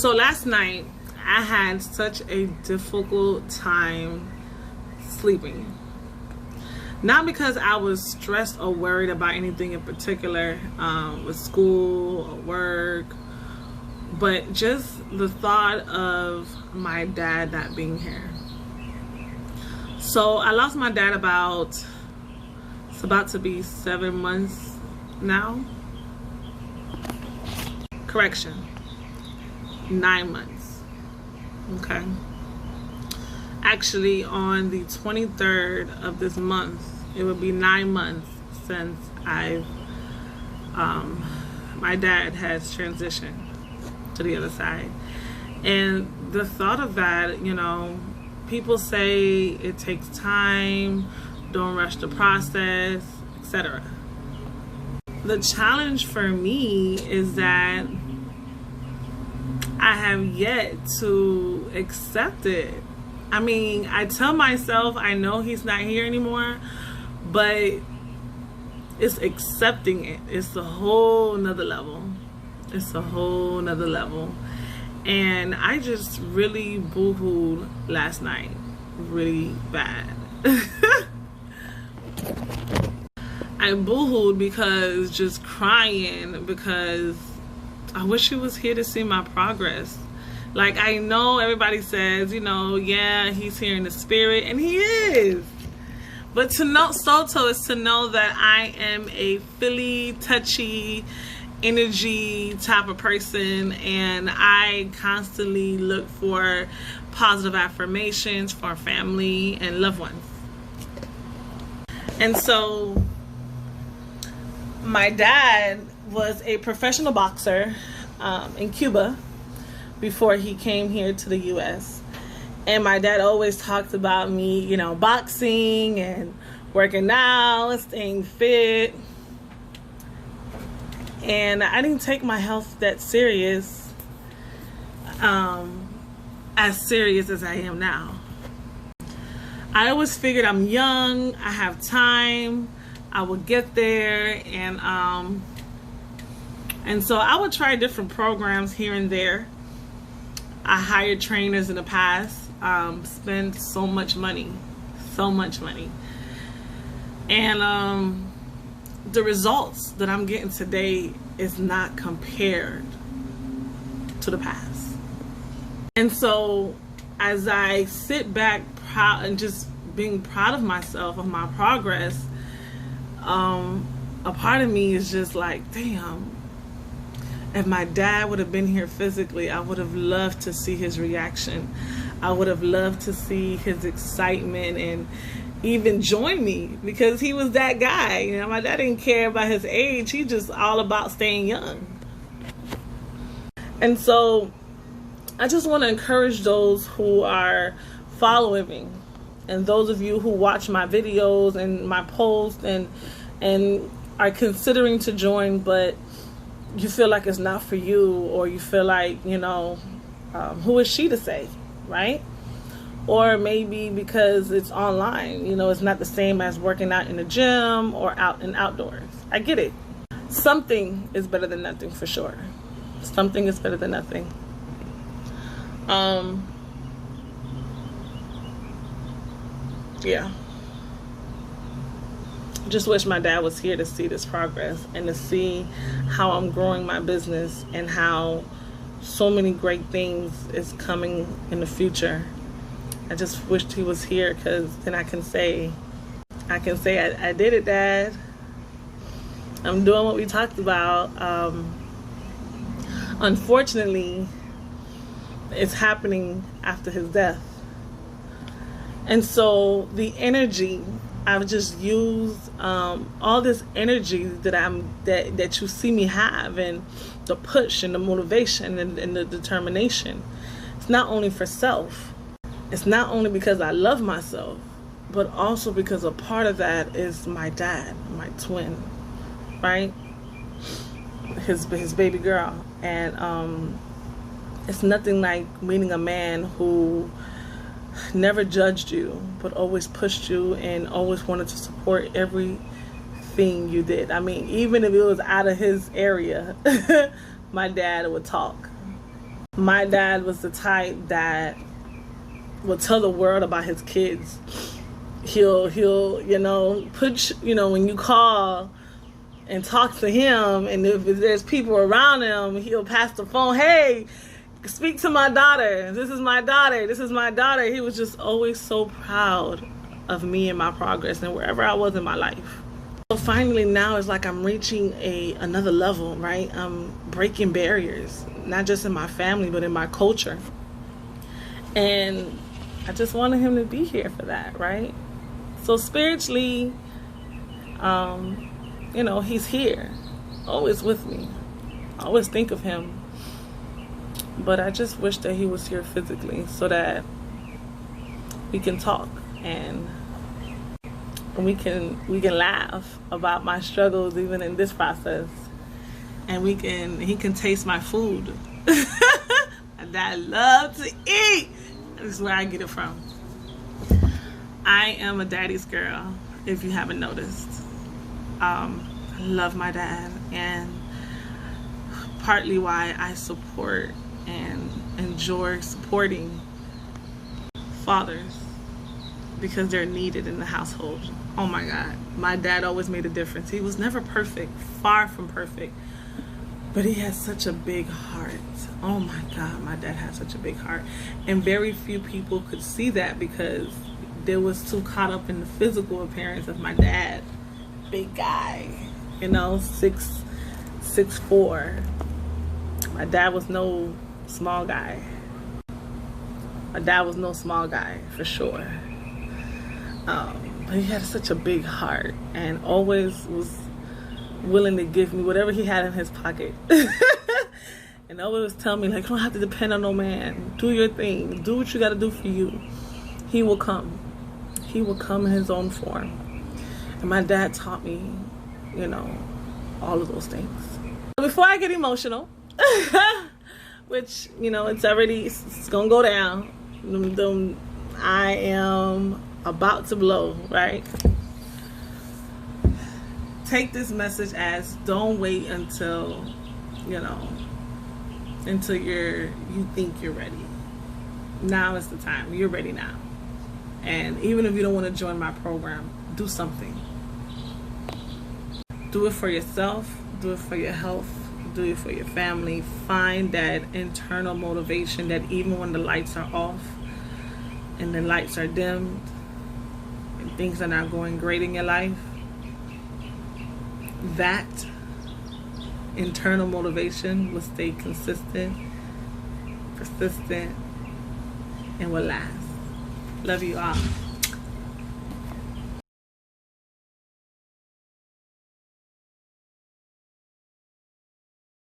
So last night I had such a difficult time sleeping. Not because I was stressed or worried about anything in particular with school or work, but just the thought of my dad not being here. So I lost my dad it's about to be 7 months now. Correction, 9 months. Okay. Actually, on the 23rd of this month, it would be 9 months since my dad has transitioned to the other side. And the thought of that, people say it takes time, don't rush the process, etc. The challenge for me is that I have yet to accept it. I mean, I tell myself I know he's not here anymore, but it's accepting it. It's a whole nother level. It's a whole nother level. And I just really boo-hooed last night. Really bad. I boo-hooed because just crying because I wish he was here to see my progress. Like, I know everybody says, yeah, he's here in the spirit, and he is. But to know Soto is to know that I am a Philly, touchy, energy type of person, and I constantly look for positive affirmations for family and loved ones. And so my dad was a professional boxer in Cuba before he came here to the US. And my dad always talked about me, boxing and working out, staying fit. And I didn't take my health that serious, as serious as I am now. I always figured I'm young, I have time, I will get there, and so I would try different programs here and there. I hired trainers in the past, spent so much money. And the results that I'm getting today is not compared to the past. And so as I sit back proud and just being proud of myself, of my progress, a part of me is just like, damn, if my dad would have been here physically, I would have loved to see his reaction. I would have loved to see his excitement and even join me, because he was that guy. My dad didn't care about his age. He just all about staying young. And so I just want to encourage those who are following me, and those of you who watch my videos and my posts and are considering to join, but you feel like it's not for you, or you feel like, who is she to say, right? Or maybe because it's online, it's not the same as working out in the gym or out in outdoors. I get it. Something is better than nothing, for sure. Something is better than nothing. Yeah. Just wish my dad was here to see this progress and to see how I'm growing my business and how so many great things is coming in the future. I just wished he was here, because then I can say I did it, Dad. I'm doing what we talked about. Unfortunately, it's happening after his death. And so the energy, I've just used all this energy that you see me have, and the push and the motivation and the determination. It's not only for self. It's not only because I love myself, but also because a part of that is my dad, my twin, right? His baby girl. And it's nothing like meeting a man who never judged you, but always pushed you and always wanted to support everything you did. I mean, even if it was out of his area, my dad would talk. My dad was the type that would tell the world about his kids. He'll when you call and talk to him, and if there's people around him, he'll pass the phone. Hey, speak to my daughter. This is my daughter. This is my daughter. He was just always so proud of me and my progress and wherever I was in my life. So finally now it's like I'm reaching another level, right? I'm breaking barriers, not just in my family, but in my culture. And I just wanted him to be here for that, right? So spiritually, he's here, always with me. I always think of him. But I just wish that he was here physically so that we can talk and we can laugh about my struggles even in this process. And he can taste my food. And I love to eat. This is where I get it from. I am a daddy's girl, if you haven't noticed. I love my dad, and partly why I support and enjoy supporting fathers, because they're needed in the household. Oh my God, my dad always made a difference. He was never perfect, far from perfect, but he has such a big heart. Oh my God, my dad has such a big heart. And very few people could see that because they was too caught up in the physical appearance of my dad. Big guy, 6'4". My dad was no small guy. My dad was no small guy, for sure. But he had such a big heart and always was willing to give me whatever he had in his pocket. And always tell me, like, you don't have to depend on no man. Do your thing. Do what you got to do for you. He will come. He will come in his own form. And my dad taught me, all of those things. Before I get emotional, which, it's going to go down. I am about to blow, right? Take this message as, don't wait until you think you're ready. Now is the time. You're ready now. And even if you don't want to join my program, do something. Do it for yourself. Do it for your health. Do it for your family. Find that internal motivation that even when the lights are off and the lights are dimmed and things are not going great in your life, that internal motivation will stay consistent, persistent, and will last. Love you all.